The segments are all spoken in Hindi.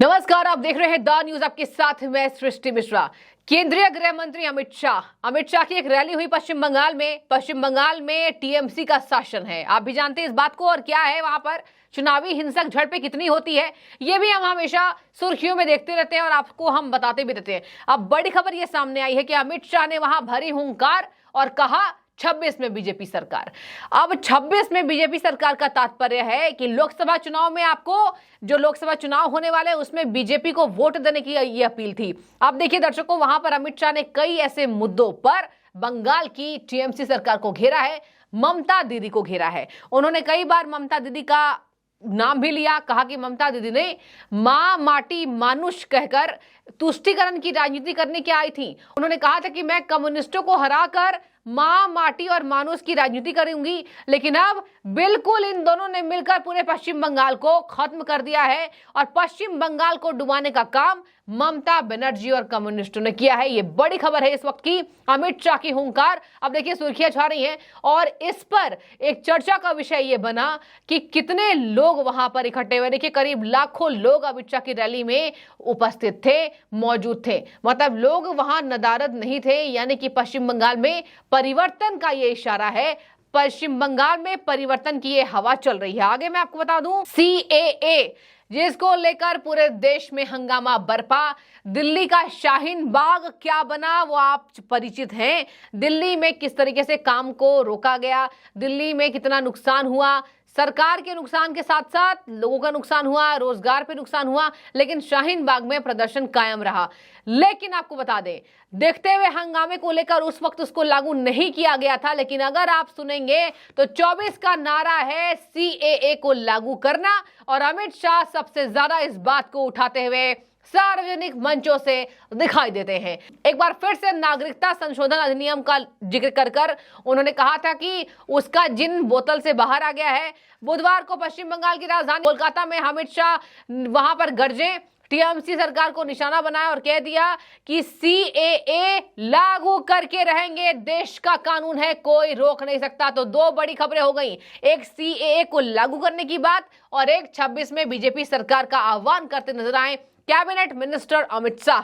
नमस्कार, आप देख रहे हैं द न्यूज। आपके साथ मैं सृष्टि मिश्रा। केंद्रीय गृह मंत्री अमित शाह की एक रैली हुई पश्चिम बंगाल में टीएमसी का शासन है। आप भी जानते हैं इस बात को, और क्या है वहां पर चुनावी हिंसक झड़पें कितनी होती है, ये भी हम हमेशा सुर्खियों में देखते रहते हैं और आपको हम बताते भी रहते हैं। अब बड़ी खबर ये सामने आई है कि अमित शाह ने वहां भरी हुंकार और कहा 26 में बीजेपी सरकार। अब 26 में बीजेपी सरकार का तात्पर्य है कि लोकसभा चुनाव में आपको जो लोकसभा चुनाव होने वाले हैं उसमें बीजेपी को वोट देने की ये अपील थी। अब देखिए दर्शकों, वहां पर अमित शाह ने कई ऐसे मुद्दों पर बंगाल की टीएमसी सरकार को घेरा है, ममता दीदी को घेरा है। उन्होंने कई बार ममता दीदी का नाम भी लिया, कहा कि ममता दीदी ने मां माटी मानुष कहकर तुष्टीकरण की राजनीति करने के आई थी। उन्होंने कहा था कि मैं कम्युनिस्टों को हराकर मां माटी और मानुष की राजनीति करूंगी, लेकिन अब बिल्कुल इन दोनों ने मिलकर पूरे पश्चिम बंगाल को खत्म कर दिया है और पश्चिम बंगाल को डुबाने का काम ममता बनर्जी और कम्युनिस्टों ने किया है। ये बड़ी खबर है इस वक्त की, अमित शाह की हुंकार। अब देखिए सुर्खियां छा रही हैं और इस पर एक चर्चा का विषय ये बना कि कितने लोग वहां पर इकट्ठे हुए। देखिए करीब लाखों लोग अमित शाह की रैली में उपस्थित थे, मौजूद थे। मतलब लोग वहां नदारद नहीं थे, यानी कि पश्चिम बंगाल में परिवर्तन का ये इशारा है। पश्चिम बंगाल में परिवर्तन की ये हवा चल रही है। आगे मैं आपको बता दूं, सीएए जिसको लेकर पूरे देश में हंगामा बरपा। दिल्ली का शाहीन बाग क्या बना वो आप परिचित हैं। दिल्ली में किस तरीके से काम को रोका गया, दिल्ली में कितना नुकसान हुआ, सरकार के नुकसान के साथ साथ लोगों का नुकसान हुआ, रोजगार पे नुकसान हुआ, लेकिन शाहीन बाग में प्रदर्शन कायम रहा। लेकिन आपको बता दें, देखते हुए हंगामे को लेकर उस वक्त उसको लागू नहीं किया गया था, लेकिन अगर आप सुनेंगे तो 24 का नारा है सीएए को लागू करना, और अमित शाह सबसे ज्यादा इस बात को उठाते हुए सार्वजनिक मंचों से दिखाई देते हैं। एक बार फिर से नागरिकता संशोधन अधिनियम का जिक्र कर उन्होंने कहा था कि उसका जिन बोतल से बाहर आ गया है। बुधवार को पश्चिम बंगाल की राजधानी कोलकाता में अमित शाह वहां पर गरजे, टीएमसी सरकार को निशाना बनाया और कह दिया कि सीएए लागू करके रहेंगे, देश का कानून है, कोई रोक नहीं सकता। तो दो बड़ी खबरें हो गई, एक सीएए को लागू करने की बात और एक 26 में बीजेपी सरकार का आह्वान करते नजर आए कैबिनेट मिनिस्टर अमित शाह।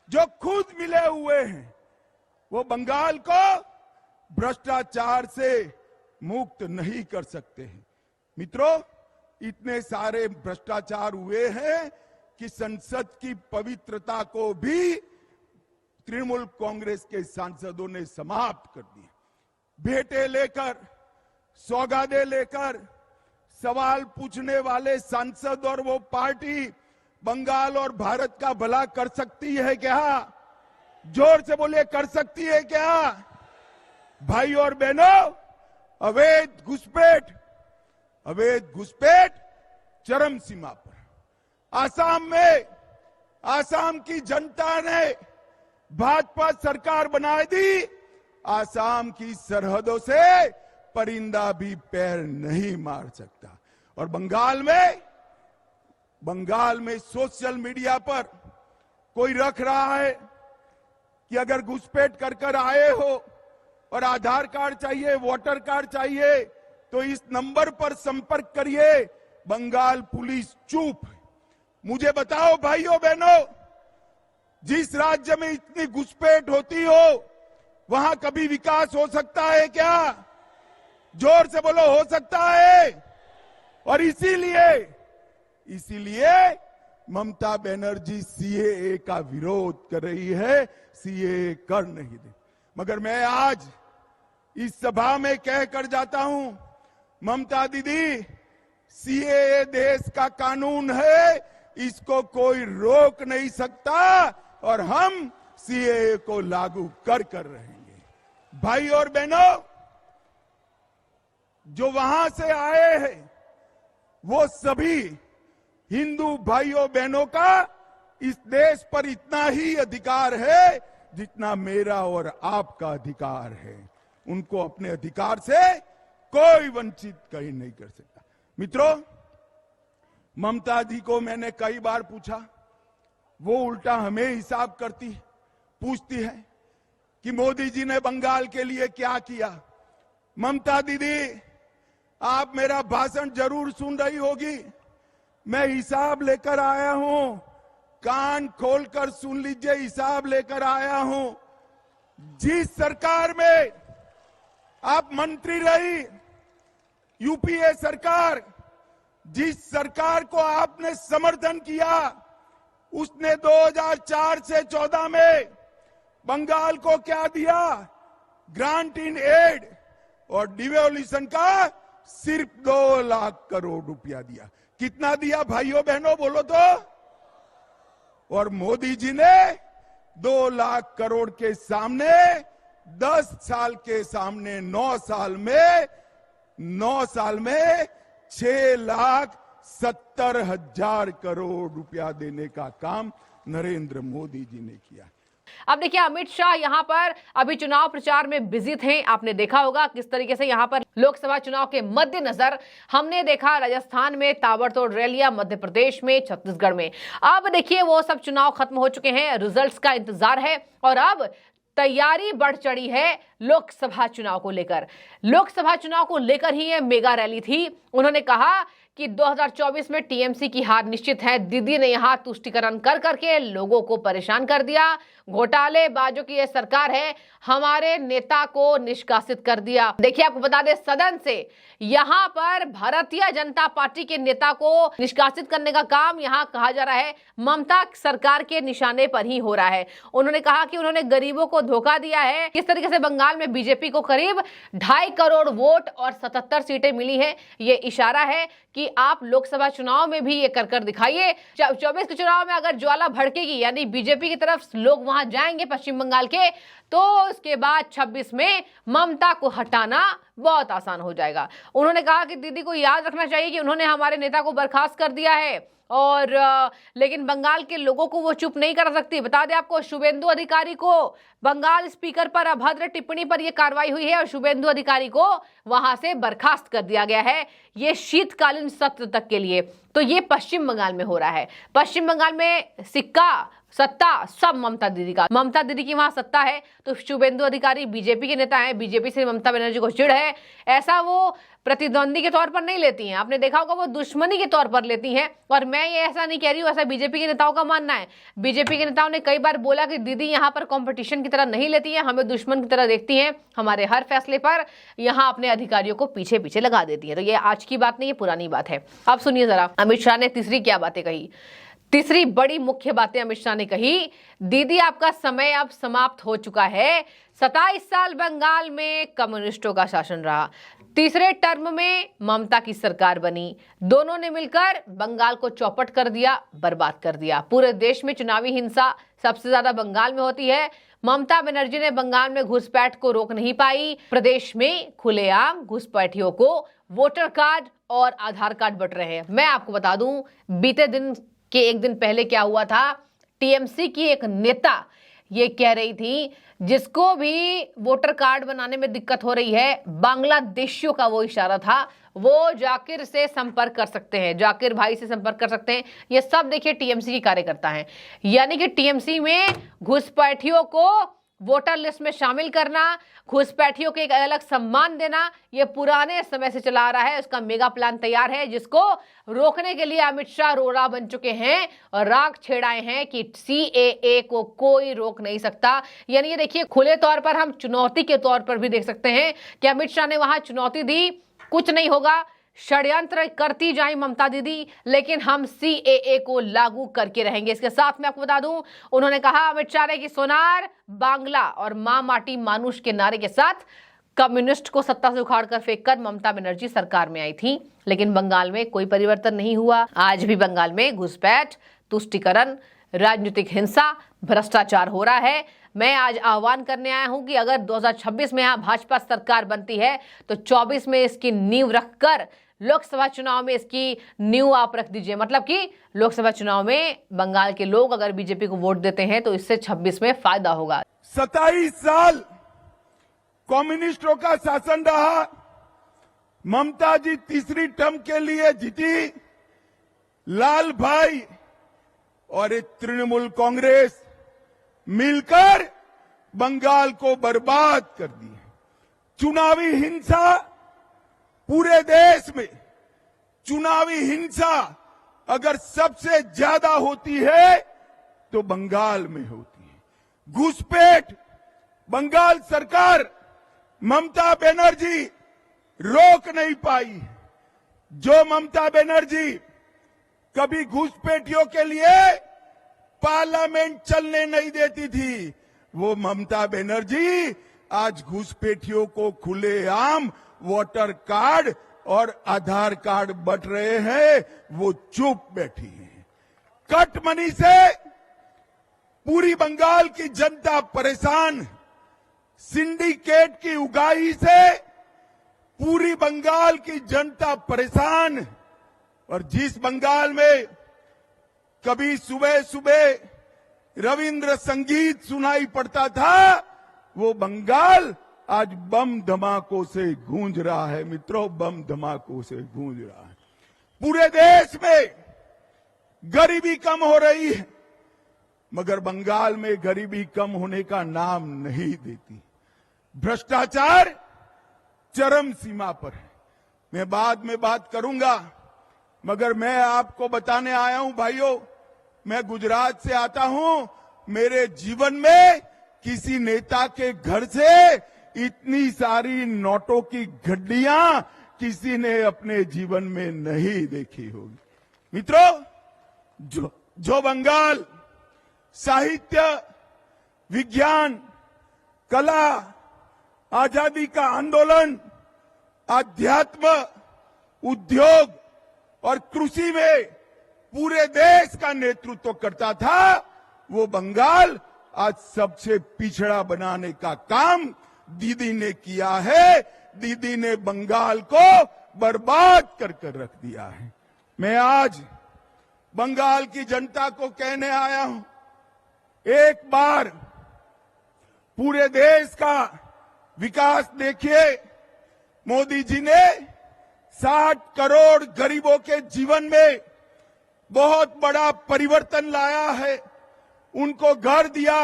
जो खुद मिले हुए हैं वो बंगाल को भ्रष्टाचार से मुक्त नहीं कर सकते हैं। मित्रों, इतने सारे भ्रष्टाचार हुए हैं कि संसद की पवित्रता को भी तृणमूल कांग्रेस के सांसदों ने समाप्त कर दिया। भेंटे लेकर, सौगादे लेकर सवाल पूछने वाले सांसद और वो पार्टी बंगाल और भारत का भला कर सकती है क्या? जोर से बोलिए, कर सकती है क्या? भाई और बहनों, अवैध घुसपैठ चरम सीमा पर। आसाम की जनता ने भाजपा सरकार बना दी। आसाम की सरहदों से परिंदा भी पैर नहीं मार सकता। और बंगाल में सोशल मीडिया पर कोई रख रहा है कि अगर घुसपैठ कर आए हो और आधार कार्ड चाहिए, वोटर कार्ड चाहिए, तो इस नंबर पर संपर्क करिए। बंगाल पुलिस चुप। मुझे बताओ भाइयों बहनों, जिस राज्य में इतनी घुसपैठ होती हो वहां कभी विकास हो सकता है क्या? जोर से बोलो, हो सकता है? और इसीलिए ममता बनर्जी सीएए का विरोध कर रही है, सीएए कर नहीं दे। मगर मैं आज इस सभा में कहकर जाता हूं, ममता दीदी, सीएए देश का कानून है, इसको कोई रोक नहीं सकता और हम सीएए को लागू कर रहेंगे। भाई और बहनों, जो वहां से आए हैं वो सभी हिंदू भाइयों बहनों का इस देश पर इतना ही अधिकार है जितना मेरा और आपका अधिकार है। उनको अपने अधिकार से कोई वंचित कहीं नहीं कर सकता। मित्रों, ममता जी को मैंने कई बार पूछा, वो उल्टा हमें हिसाब पूछती है कि मोदी जी ने बंगाल के लिए क्या किया। ममता दीदी, आप मेरा भाषण जरूर सुन रही होगी। मैं हिसाब लेकर आया हूं, कान खोलकर सुन लीजिए, हिसाब लेकर आया हूं। जिस सरकार में आप मंत्री रही, यूपीए सरकार, जिस सरकार को आपने समर्थन किया, उसने 2004 से 14 में बंगाल को क्या दिया? ग्रांट इन एड और डिवोल्यूशन का सिर्फ 2 लाख करोड़ रुपया दिया। कितना दिया भाइयों बहनों, बोलो तो? और मोदी जी ने 2 लाख करोड़ के सामने 10 साल के सामने 9 साल में 6,70,000 करोड़ रुपया देने का काम नरेंद्र मोदी जी ने किया। अब देखिए, अमित शाह यहां पर अभी चुनाव प्रचार में बिजी थे। आपने देखा होगा किस तरीके से यहां पर लोकसभा चुनाव के मद्देनजर हमने देखा राजस्थान में ताबड़तोड़ रैलियां, मध्य प्रदेश में, छत्तीसगढ़ में। अब देखिए वो सब चुनाव खत्म हो चुके हैं, रिजल्ट्स का इंतजार है और अब तैयारी बढ़ चढ़ी है लोकसभा चुनाव को लेकर। लोकसभा चुनाव को लेकर ही ये मेगा रैली थी। उन्होंने कहा कि 2024 में टीएमसी की हार निश्चित है। दीदी ने यहां तुष्टीकरण कर करके लोगों को परेशान कर दिया। घोटालेबाजों की यह सरकार है, हमारे नेता को निष्कासित कर दिया। देखिए, आपको बता दें, सदन से यहां पर भारतीय जनता पार्टी के नेता को निष्कासित करने का काम यहां कहा जा रहा है ममता सरकार के निशाने पर ही हो रहा है। उन्होंने कहा कि उन्होंने गरीबों को धोखा दिया है। किस तरीके से बंगाल में बीजेपी को करीब 2.5 करोड़ वोट और 77 सीटें मिली हैं, ये इशारा है कि आप लोकसभा चुनाव में भी ये कर दिखाइए। 24 के चुनाव में अगर ज्वाला भड़केगी, यानी बीजेपी की तरफ लोग वहां जाएंगे पश्चिम बंगाल के, तो उसके बाद 26 में ममता को हटाना बहुत आसान हो जाएगा। उन्होंने कहा कि दीदी को याद रखना चाहिए कि उन्होंने हमारे नेता को बर्खास्त कर दिया है और लेकिन बंगाल के लोगों को वो चुप नहीं कर सकती। बता दें आपको, शुभेंदु अधिकारी को बंगाल स्पीकर पर अभद्र टिप्पणी पर यह कार्रवाई हुई है और शुभेंदु अधिकारी को वहां से बर्खास्त कर दिया गया है, ये शीतकालीन सत्र तक के लिए। तो ये पश्चिम बंगाल में हो रहा है। पश्चिम बंगाल में सत्ता सब ममता दीदी का, ममता दीदी की वहां सत्ता है। तो शुभेंदु अधिकारी बीजेपी के नेता हैं, बीजेपी से ममता बनर्जी को चिढ़ है। ऐसा वो प्रतिद्वंदी के तौर पर नहीं लेती हैं, आपने देखा होगा वो दुश्मनी के तौर पर लेती हैं। और मैं ये ऐसा नहीं कह रही हूँ, ऐसा बीजेपी के नेताओं का मानना है। बीजेपी के नेताओं ने कई बार बोला कि दीदी यहाँ पर कंपटीशन की तरह नहीं लेती है, हमें दुश्मन की तरह देखती हैं, हमारे हर फैसले पर यहाँ अपने अधिकारियों को पीछे पीछे लगा देती है। तो ये आज की बात नहीं, ये पुरानी बात है। अब सुनिए जरा अमित शाह ने तीसरी क्या बातें कही। तीसरी बड़ी मुख्य बातें अमित शाह ने कही, दीदी आपका समय अब समाप्त हो चुका है। 27 साल बंगाल में कम्युनिस्टों का शासन रहा, तीसरे टर्म में ममता की सरकार बनी, दोनों ने मिलकर बंगाल को चौपट कर दिया, बर्बाद कर दिया। पूरे देश में चुनावी हिंसा सबसे ज्यादा बंगाल में होती है। ममता बनर्जी ने बंगाल में घुसपैठ को रोक नहीं पाई। प्रदेश में खुलेआम घुसपैठियों को वोटर कार्ड और आधार कार्ड बंट रहे हैं। मैं आपको बता दूं, बीते दिन के एक दिन पहले क्या हुआ था, टीएमसी की एक नेता ये कह रही थी जिसको भी वोटर कार्ड बनाने में दिक्कत हो रही है, बांग्लादेशियों का वो इशारा था, वो जाकिर से संपर्क कर सकते हैं, जाकिर भाई से संपर्क कर सकते हैं। ये सब देखिए टीएमसी के कार्यकर्ता हैं। यानी कि टीएमसी में घुसपैठियों को वोटर लिस्ट में शामिल करना, घुसपैठियों को एक अलग सम्मान देना, ये पुराने समय से चला आ रहा है। उसका मेगा प्लान तैयार है जिसको रोकने के लिए अमित शाह रोड़ा बन चुके हैं और राग छेड़ाए हैं कि सीएए को कोई रोक नहीं सकता। यानी ये देखिए, खुले तौर पर हम चुनौती के तौर पर भी देख सकते हैं कि अमित शाह ने वहां चुनौती दी, कुछ नहीं होगा, षड्यंत्र करती जाए ममता दीदी, लेकिन हम सीएए को लागू करके रहेंगे। इसके साथ मैं आपको बता दूं, उन्होंने कहा अमित शाह ने कि सोनार, बांग्ला और मां माटी मानुष के नारे के साथ कम्युनिस्ट को सत्ता से उखाड़कर फेंककर ममता बनर्जी सरकार में आई थी, लेकिन बंगाल में कोई परिवर्तन नहीं हुआ। आज भी बंगाल में घुसपैठ, तुष्टीकरण, राजनीतिक हिंसा, भ्रष्टाचार हो रहा है। मैं आज आह्वान करने आया हूं कि अगर 2026 में यहां भाजपा सरकार बनती है तो 24 में इसकी नींव रखकर लोकसभा चुनाव में इसकी नींव आप रख दीजिए। मतलब कि लोकसभा चुनाव में बंगाल के लोग अगर बीजेपी को वोट देते हैं तो इससे 26 में फायदा होगा। 27 साल कम्युनिस्टों का शासन रहा, ममता जी तीसरी टर्म के लिए जीती, लाल भाई और एक तृणमूल कांग्रेस मिलकर बंगाल को बर्बाद कर दी। चुनावी हिंसा पूरे देश में, चुनावी हिंसा अगर सबसे ज्यादा होती है तो बंगाल में होती है। घुसपैठ बंगाल सरकार ममता बनर्जी रोक नहीं पाई। जो ममता बनर्जी कभी घुसपैठियों के लिए पार्लियामेंट चलने नहीं देती थी, वो ममता बनर्जी आज घुसपैठियों को खुलेआम वोटर कार्ड और आधार कार्ड बंट रहे हैं, वो चुप बैठी है। कट मनी से पूरी बंगाल की जनता परेशान, सिंडिकेट की उगाही से पूरी बंगाल की जनता परेशान। और जिस बंगाल में कभी सुबह सुबह रविंद्र संगीत सुनाई पड़ता था, वो बंगाल आज बम धमाकों से गूंज रहा है। मित्रों, बम धमाकों से गूंज रहा है। पूरे देश में गरीबी कम हो रही है, मगर बंगाल में गरीबी कम होने का नाम नहीं देती। भ्रष्टाचार चरम सीमा पर है। मैं बाद में बात करूंगा, मगर मैं आपको बताने आया हूं भाइयों, मैं गुजरात से आता हूं। मेरे जीवन में किसी नेता के घर से इतनी सारी नोटों की गड्डियां किसी ने अपने जीवन में नहीं देखी होगी। मित्रों, जो बंगाल साहित्य, विज्ञान, कला, आजादी का आंदोलन, आध्यात्म, उद्योग और कृषि में पूरे देश का नेतृत्व करता था, वो बंगाल आज सबसे पिछड़ा बनाने का काम दीदी ने किया है। दीदी ने बंगाल को बर्बाद कर रख दिया है। मैं आज बंगाल की जनता को कहने आया हूं, एक बार पूरे देश का विकास देखिए। मोदी जी ने 60 करोड़ गरीबों के जीवन में बहुत बड़ा परिवर्तन लाया है। उनको घर दिया,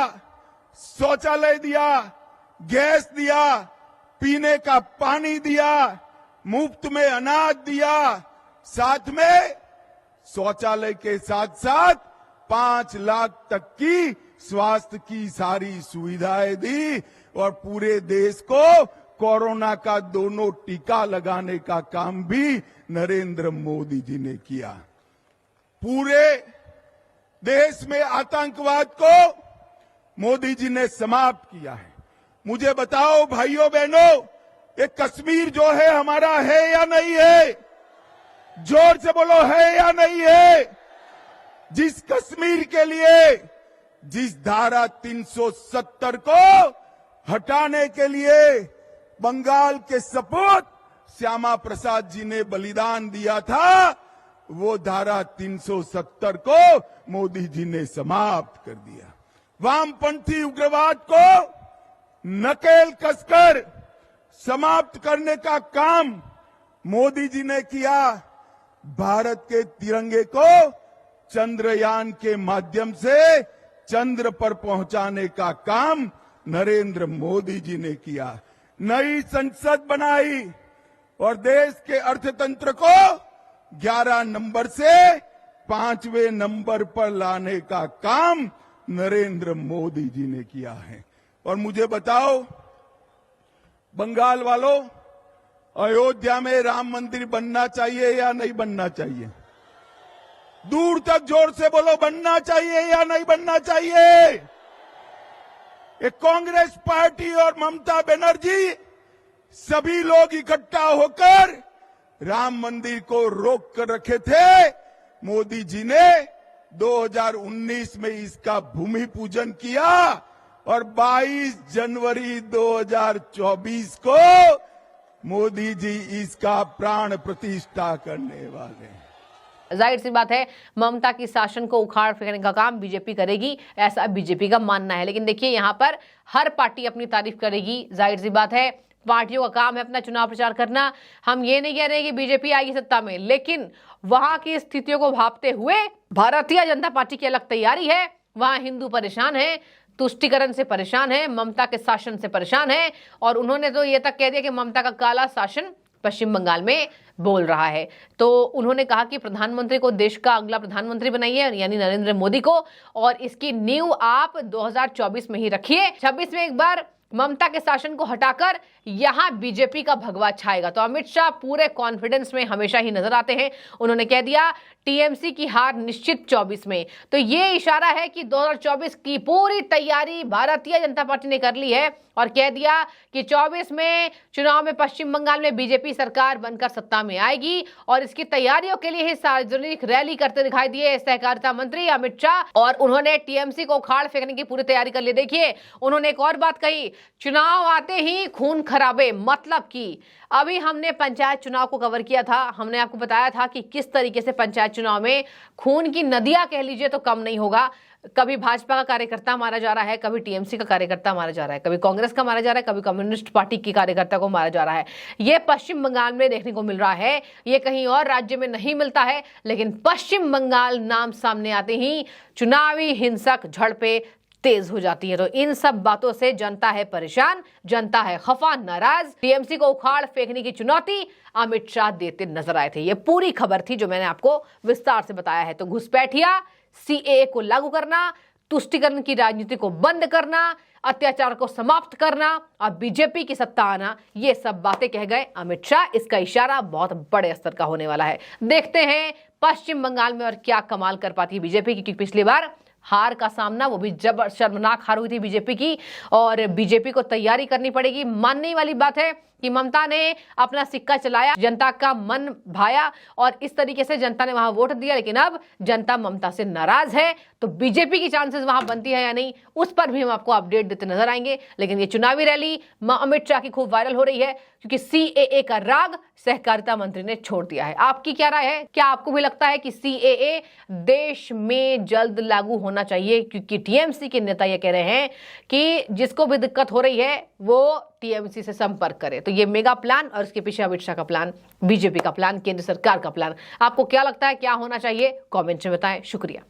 शौचालय दिया, गैस दिया, पीने का पानी दिया, मुफ्त में अनाज दिया, साथ में शौचालय के साथ साथ 5 लाख तक की स्वास्थ्य की सारी सुविधाएं दी और पूरे देश को कोरोना का दोनों टीका लगाने का काम भी नरेंद्र मोदी जी ने किया। पूरे देश में आतंकवाद को मोदी जी ने समाप्त किया है। मुझे बताओ भाइयों बहनों, ये कश्मीर जो है हमारा है या नहीं है? जोर से बोलो, है या नहीं है? जिस कश्मीर के लिए, जिस धारा 370 को हटाने के लिए बंगाल के सपूत श्यामा प्रसाद जी ने बलिदान दिया था, वो धारा 370 को मोदी जी ने समाप्त कर दिया। वामपंथी उग्रवाद को नकेल कसकर समाप्त करने का काम मोदी जी ने किया। भारत के तिरंगे को चंद्रयान के माध्यम से चंद्र पर पहुंचाने का काम नरेंद्र मोदी जी ने किया। नई संसद बनाई और देश के अर्थतंत्र को 11 नंबर से 5वें नंबर पर लाने का काम नरेंद्र मोदी जी ने किया है। और मुझे बताओ बंगाल वालों, अयोध्या में राम मंदिर बनना चाहिए या नहीं बनना चाहिए? दूर तक जोर से बोलो, बनना चाहिए या नहीं बनना चाहिए? एक कांग्रेस पार्टी और ममता बनर्जी सभी लोग इकट्ठा होकर राम मंदिर को रोक कर रखे थे। मोदी जी ने 2019 में इसका भूमि पूजन किया और 22 जनवरी 2024 को मोदी जी इसका प्राण प्रतिष्ठा करने वाले हैं। जाहिर सी बात है, ममता की शासन को उखाड़ फेंकने का काम बीजेपी करेगी, ऐसा बीजेपी का मानना है। लेकिन देखिए, यहाँ पर हर पार्टी अपनी तारीफ करेगी। जाहिर सी बात है, पार्टियों का काम है अपना चुनाव प्रचार करना। हम ये नहीं कह रहे कि बीजेपी आएगी सत्ता में, लेकिन वहां की स्थितियों को भांपते हुए भारतीय जनता पार्टी की अलग तैयारी है। वहां हिंदू परेशान है, तुष्टीकरण से परेशान है, ममता के शासन से परेशान है, और उन्होंने तो ये तक कह दिया कि ममता का काला शासन पश्चिम बंगाल में बोल रहा है। तो उन्होंने कहा कि प्रधानमंत्री को देश का अगला प्रधानमंत्री बनाइए, यानी नरेंद्र मोदी को, और इसकी नींव आप 2024 में ही रखिए। 26 में एक बार ममता के शासन को हटाकर यहां बीजेपी का भगवा छाएगा। तो अमित शाह पूरे कॉन्फिडेंस में हमेशा ही नजर आते हैं। उन्होंने कह दिया टीएमसी की हार निश्चित 24 में। तो ये इशारा है कि 2024 की पूरी तैयारी भारतीय जनता पार्टी ने कर ली है और कह दिया कि 24 में चुनाव में पश्चिम बंगाल में बीजेपी सरकार बनकर सत्ता में आएगी। और इसकी तैयारियों के लिए ही सार्वजनिक रैली करते दिखाई दिए सहकारिता मंत्री अमित शाह, और उन्होंने टीएमसी को उखाड़ फेंकने की पूरी तैयारी कर ली। देखिए, उन्होंने एक और बात कही, चुनाव आते ही खून खराबे, मतलब कि अभी हमने पंचायत चुनाव को कवर किया था, हमने आपको बताया था कि किस तरीके से पंचायत चुनाव में खून की नदियां कह लीजिए तो कम नहीं होगा। कभी भाजपा का कार्यकर्ता मारा जा रहा है, कभी टीएमसी का कार्यकर्ता मारा जा रहा है, कभी कांग्रेस का मारा जा रहा है, कभी कम्युनिस्ट पार्टी के कार्यकर्ता को मारा जा रहा है। ये पश्चिम बंगाल में देखने को मिल रहा है, ये कहीं और राज्य में नहीं मिलता है। लेकिन पश्चिम बंगाल नाम सामने आते ही चुनावी हिंसक झड़पें तेज हो जाती है। तो इन सब बातों से जनता है परेशान, जनता है खफा, नाराज। टीएमसी को उखाड़ फेंकने की चुनौती अमित शाह देते नजर आए थे। ये पूरी खबर थी जो मैंने आपको विस्तार से बताया है। तो घुसपैठिया, सीएए को लागू करना, तुष्टीकरण की राजनीति को बंद करना, अत्याचार को समाप्त करना और बीजेपी की सत्ता आना, ये सब बातें कह गए अमित शाह। इसका इशारा बहुत बड़े स्तर का होने वाला है। देखते हैं पश्चिम बंगाल में और क्या कमाल कर पाती है बीजेपी, क्योंकि पिछली बार हार का सामना, वो भी जब शर्मनाक हार हुई थी बीजेपी की, और बीजेपी को तैयारी करनी पड़ेगी। मानने वाली बात है कि ममता ने अपना सिक्का चलाया, जनता का मन भाया और इस तरीके से जनता ने वहां वोट दिया। लेकिन अब जनता ममता से नाराज है, तो बीजेपी की चांसेस वहां बनती है या नहीं, उस पर भी हम आपको अपडेट देते नजर आएंगे। लेकिन ये चुनावी रैली अमित शाह की खूब वायरल हो रही है, क्योंकि सीएए का राग सहकारिता मंत्री ने छोड़ दिया है। आपकी क्या राय है? क्या आपको भी लगता है कि सीएए देश में जल्द लागू होना चाहिए? क्योंकि टीएमसी के नेता ये कह रहे हैं कि जिसको भी दिक्कत हो रही है वो टीएमसी से संपर्क करे। तो ये मेगा प्लान और इसके पीछे अमित शाह का प्लान, बीजेपी का प्लान, केंद्र सरकार का प्लान, आपको क्या लगता है क्या होना चाहिए? कमेंट में बताएं। शुक्रिया।